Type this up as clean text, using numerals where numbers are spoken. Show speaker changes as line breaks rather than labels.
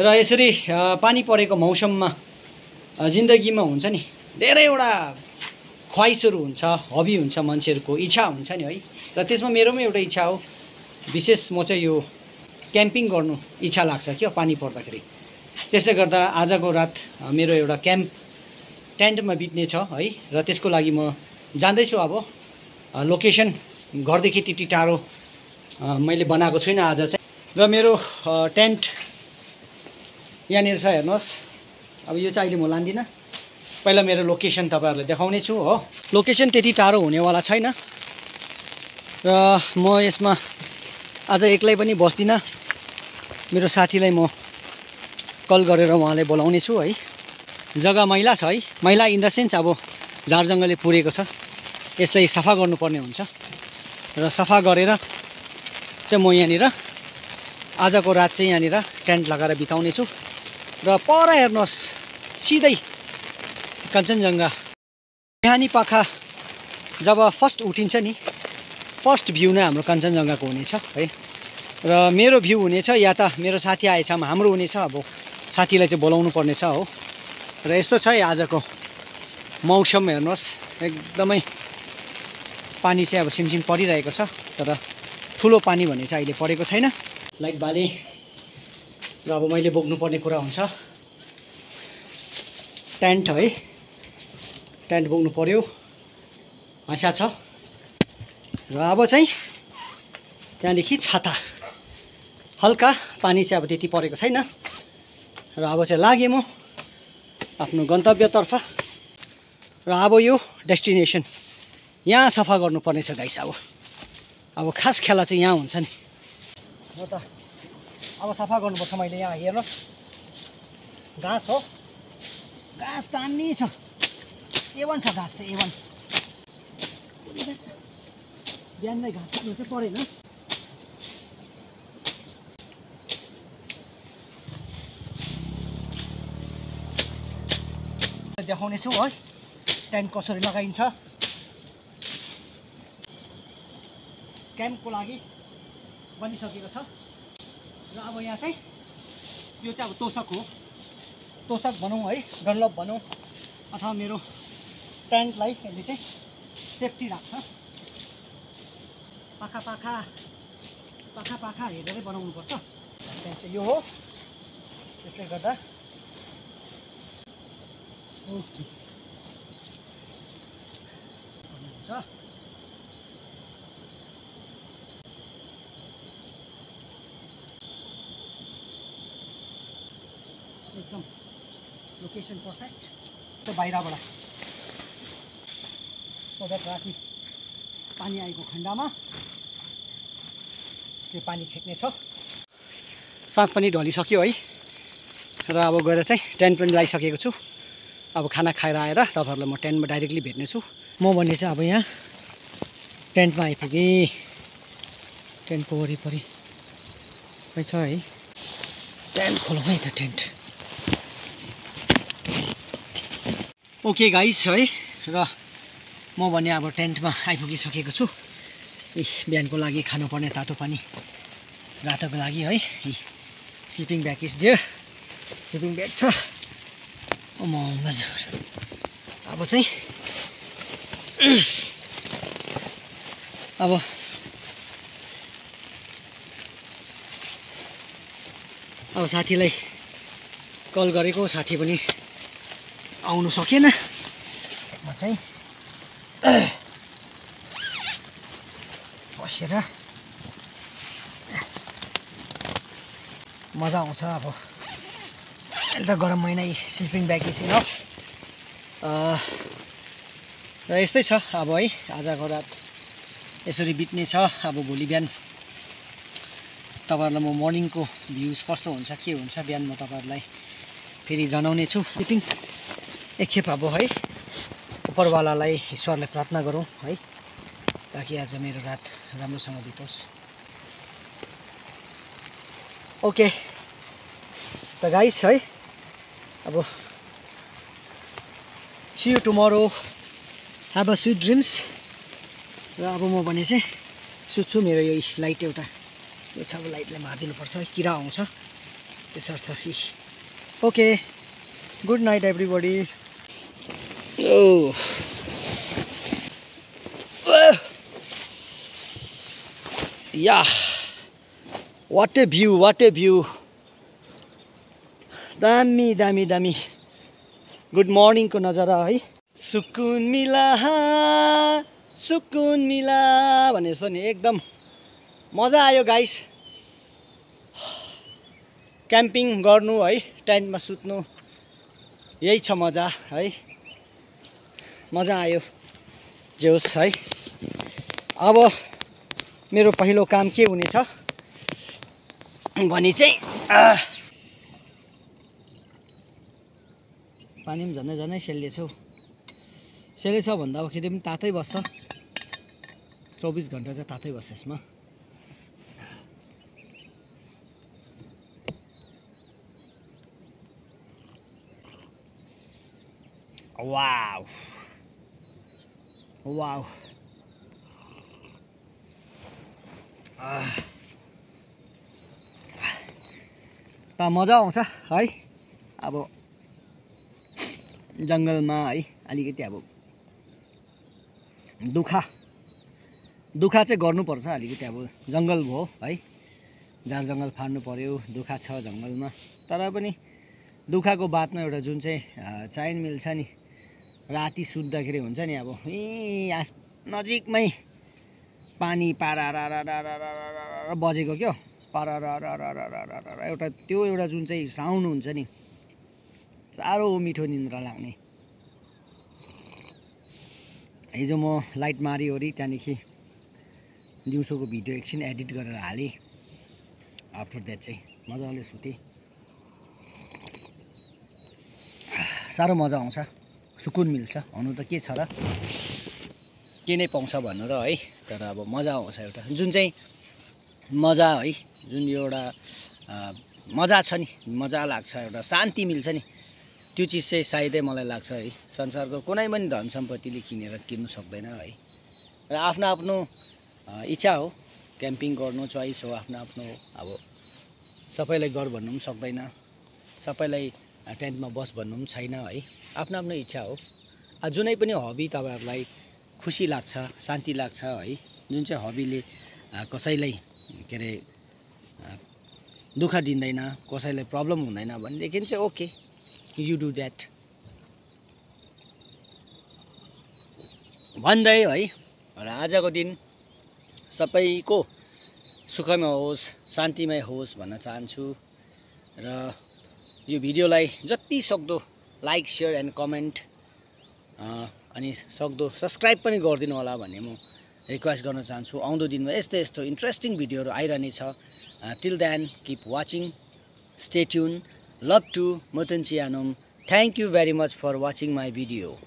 र यसरी पानी परेको मौसममा जिन्दगीमा हुन्छ नि धेरैवटा ख्वाइसहरू हुन्छ, हबी हुन्छ, मान्छेहरूको इच्छा हुन्छ नि है। र त्यसमा मेरो पनि एउटा इच्छा हो, विशेष म चाहिँ यो क्याम्पिङ गर्नु इच्छा लाग्छ क्या पानी पर्दाखेरि। त्यसले गर्दा आजको रात मेरो एउटा क्याम्प टेन्टमा बित्ने छ है। र त्यसको लागि म जाँदैछु। अब लोकेसन घरदेखि त्यति टाढो मैले बनाएको छुइनँ आज चाहिँ। र मेरो टेन्ट यहाँनिर छ, हेर्नुहोस्। अब यो चाहिँ अहिले म लान्दिनँ, पहिला मेरो लोकेसन तपाईँहरूलाई देखाउने छु हो। लोकेसन त्यति टाढो हुनेवाला छैन र म यसमा आज एक्लै पनि बस्दिनँ। मेरो साथीलाई म कल गरेर उहाँलाई बोलाउने छु है। जग्गा मैला छ है, मैला इन द सेन्स अब झारजङ्गलले पुरेको छ, यसलाई सफा गर्नुपर्ने हुन्छ। र सफा गरेर चाहिँ म यहाँनिर आजको रात चाहिँ यहाँनिर टेन्ट लगाएर बिताउने छु। र पर हेर्नुहोस्, सिधै कञ्चनजङ्घा। बिहानी पाखा जब फर्स्ट उठिन्छ नि, फर्स्ट भ्यू नै हाम्रो कञ्चनजङ्घाको हुनेछ है। र मेरो भ्यू हुनेछ या त मेरो साथी आएछ हाम्रो हुनेछ। अब साथीलाई चाहिँ बोलाउनु पर्नेछ हो। र यस्तो छ है आजको मौसम, हेर्नुहोस् एकदमै पानी चाहिँ अब सिमसिम परिरहेको छ, तर ठुलो पानी भन्ने चाहिँ अहिले परेको छैन। लाइट बाले र अब मैले बोक्नुपर्ने कुरा हुन्छ टेन्ट है। टेन्ट बोक्नु पर्यो, आशा छ। र अब चाहिँ त्यहाँदेखि छाता, हल्का पानी चाहिँ अब त्यति परेको छैन। र अब चाहिँ लागेँ म आफ्नो गन्तव्यतर्फ। र अब यो डेस्टिनेसन यहाँ सफा गर्नुपर्ने छ गाइस। अब खास खेला चाहिँ यहाँ हुन्छ नि। म त अब सफा गर्नुपर्छ। मैले यहाँ हेर्नुहोस्, घाँस हो, घाँस दामी छ, A1 छ घाँस चाहिँ, A1। बिहान नै घाँस काट्नु चाहिँ परेन। देखाउने छु है टेन्ट कसरी लगाइन्छ। क्याम्पको लागि बनिसकेको छ। र अब यहाँ चाहिँ यो चाहिँ अब तोसक हो, तोसक भनौँ है, डनलप भनौँ, अथवा मेरो टेन्टलाई यसले चाहिँ सेफ्टी राख्छ। पाखा पाखा हेरेरै बनाउनुपर्छ। टेन्ट चाहिँ यो हो, त्यसले गर्दा हुन्छ। एकदम लोकेसन पर्फेक्ट। त्यो बाहिरबाट सो द्याट राति पानी आएको खण्डमा यसले पानी छेक्ने छ। साँझ पनि ढलिसक्यो है। र अब गएर चाहिँ टेन्ट पनि लगाइसकेको छु। अब खाना खाएर आएर तपाईँहरूलाई म टेन्टमा डाइरेक्टली भेट्नेछु। म भन्ने चाहिँ अब यहाँ टेन्टमा आइपुगेँ। टेन्टको वरिपरि खै छ है। टेन्ट खोलौँ है त टेन्ट। ओके गाइस है। र म भने अब टेन्टमा आइपुगिसकेको छु। बिहानको लागि खानुपर्ने तातो पानी रातको लागि है। Sleeping bag is there, sleeping bag छ। अब चाहिँ अब साथीलाई कल गरेको, साथी पनि आउनु सकेन। म चाहिँ बसेर मजा आउँछ। अब अहिले त गरम महिना, स्लिपिङ ब्याग इज इनफ। र यस्तै छ अब है। आजको रात यसरी बित्ने छ। अब भोलि बिहान तपाईँहरूलाई म मर्निङको भ्युज कस्तो हुन्छ के हुन्छ बिहान म तपाईँहरूलाई फेरि जनाउने छु। स्लिपिङ एकखेप अब है उपरवालालाई, ईश्वरलाई प्रार्थना गरौँ है, ताकि आज मेरो रात राम्रोसँग बितोस्। ओके त गाइस है, अब see you tomorrow, have a sweet dreams. र अब म भने चाहिँ सुत्छु। मेरो यो लाइट एउटा यो छ, अब लाइटलाई मारिदिनुपर्छ है, किरा आउँछ। त्यसर्थ कि okay good night everybody oh yeah what a view दामी दामी दामी गुड मर्निङको नजारा है सुकुन मिला भने जस्तो नि एकदम मजा आयो गाइस क्याम्पिङ गर्नु है टेन्टमा सुत्नु यही छ मजा है मजा आयो जे होस् है अब मेरो पहिलो काम के हुनेछ भने चाहिँ पानी पनि झनै झनै सेलिएछ भन्दा अब फेरि पनि तातै बस्छ 24 घन्टा चाहिँ तातै बस्छ यसमा वाउ त मजा आउँछ है अब जङ्गलमा है अलिकति अब दुखा चाहिँ गर्नुपर्छ अलिकति अब जङ्गल भयो है झार जङ्गल फाड्नु पर्यो दुखा छ जङ्गलमा तर पनि दुखाको बादमा एउटा जुन चाहिँ चैन मिल्छ नि राति सुत्दाखेरि हुन्छ नि अब नजिकमै पानी पारा बजेको क्या पारा एउटा त्यो एउटा जुन चाहिँ साउन्ड हुन्छ नि साह्रो मिठो निन्द्रा लाग्ने हिजो म लाइट मारिओरि त्यहाँदेखि दिउँसोको भिडियो एकछिन एडिट गरेर हालेँ आफ्टर द्याट चाहिँ मजाले सुतेँ साह्रो मजा आउँछ सुकुन मिल्छ हुनु त के छ र के नै पाउँछ भन्नु र है तर अब मजा आउँछ एउटा जुन चाहिँ मजा है जुन एउटा मजा छ नि मजा लाग्छ एउटा शान्ति मिल्छ नि त्यो चिज चाहिँ सायदै मलाई लाग्छ है संसारको कुनै पनि धन सम्पत्तिले किन्नु सक्दैन है र आफ्नो आफ्नो इच्छा हो क्याम्पिङ गर्नु चोइस हो आफ्नो आफ्नो अब सबैलाई गर भन्नु पनि सक्दैन सबैलाई टेन्टमा बस भन्नु पनि छैन है आफ्नो आफ्नो इच्छा हो जुनै पनि हबी तपाईहरुलाई खुसी लाग्छ शान्ति लाग्छ है जुन चाहिँ हबीले कसैलाई के रे दुःख दिँदैन कसैलाई प्रब्लम हुँदैन भनेदेखि चाहिँ ओके यु डु द्याट भन्दै है र आजको दिन सबैको सुखमय होस् शान्तिमय होस् भन्न चाहन्छु र यो भिडियोलाई जति सक्दो लाइक शेयर एन्ड कमेन्ट अनि सक्दो सब्स्क्राइब पनि गरिदिनु होला भन्ने म रिक्वेस्ट गर्न चाहन्छु आउँदो दिनमा यस्तो इन्ट्रेस्टिङ भिडियोहरू आइरहनेछ till then keep watching stay tune love to मुतन चियानोम thank you very much for watching my video